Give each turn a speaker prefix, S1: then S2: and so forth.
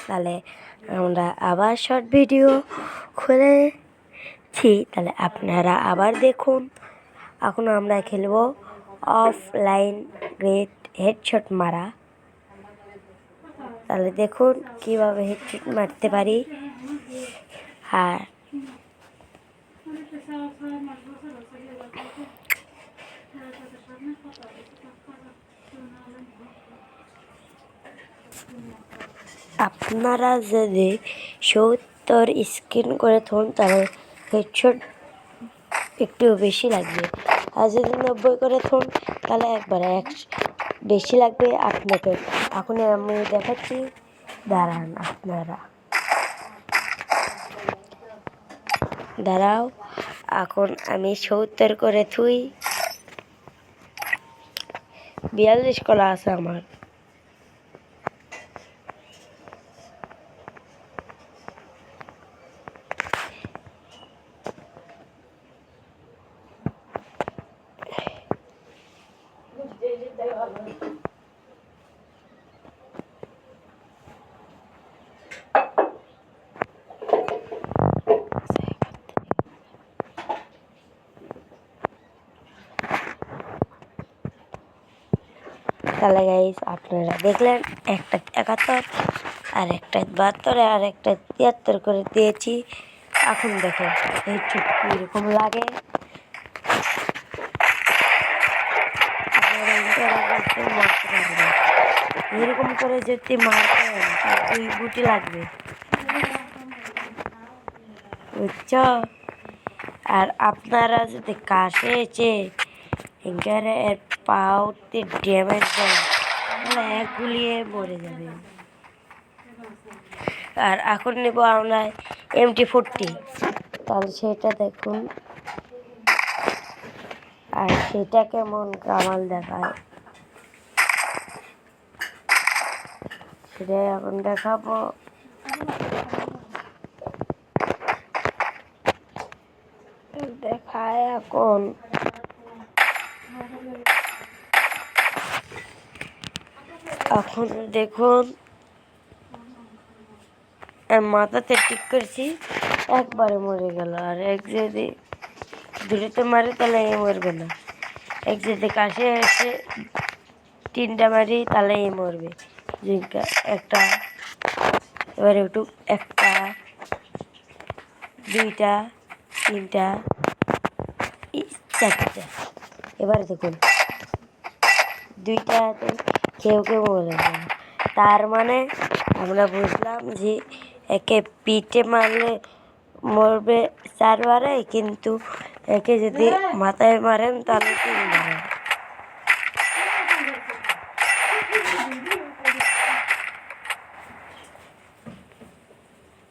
S1: তাহলে আমরা আবার শর্ট ভিডিও খুলেছি, তাহলে আপনারা আবার দেখুন। এখন আমরা খেলবো অফলাইন গ্রেট হেডশট মারা। তাহলে দেখুন কিভাবে হেডশট মারতে পারি। আর আপনারা যদি 70 স্ক্রিন করে থাকুন তাহলে হেডশট একটু বেশি লাগবে, আর যদি 90 করে থাকুন তাহলে একবারে বেশি লাগবে আপনাকে। এখন আমি দেখাচ্ছি, দাঁড়ান আপনারা, দাঁড়াও। এখন আমি 70 করে থুই, 42 কলা আছে আমার। তাহলে গাইস আপনারা দেখলেন একটা 71 আর একটা 72 আর একটা 73 করে দিয়েছি। এখন দেখো এই চুপ এরকম লাগে। এরকম করে যদি মারবেন তার 2 গুটি লাগবে, বুঝছো? আর আপনারা যদি কাছে এসে এর পাউতে ড্যামেজ দেন তাহলে এক গুলিয়ে মরে যাবে। আর এখন নেব আমরা MT40, তাহলে সেটা দেখুন আর সেটা কেমন কামাল দেখায় সেটাই এখন দেখাবো। দেখায় এখন দেখুন মাথাতে ঠিক করছি, একবারে মরে গেল। আর এক যদি দূরেতে মারে তাহলে এ মরবে না, এক যদি কাছে এসে 3টা মারি তাহলে এ মরবে। একটা, এবারে একটু 1টা 2টা 3টা 4টা। এবারে দেখুন 2টাতে কেউ মরে গেল। তার মানে আমরা বুঝলাম যে একে পিঠে মারলে মরবে 4বারে, কিন্তু একে যদি মাথায় মারেন তাহলে 3বারে।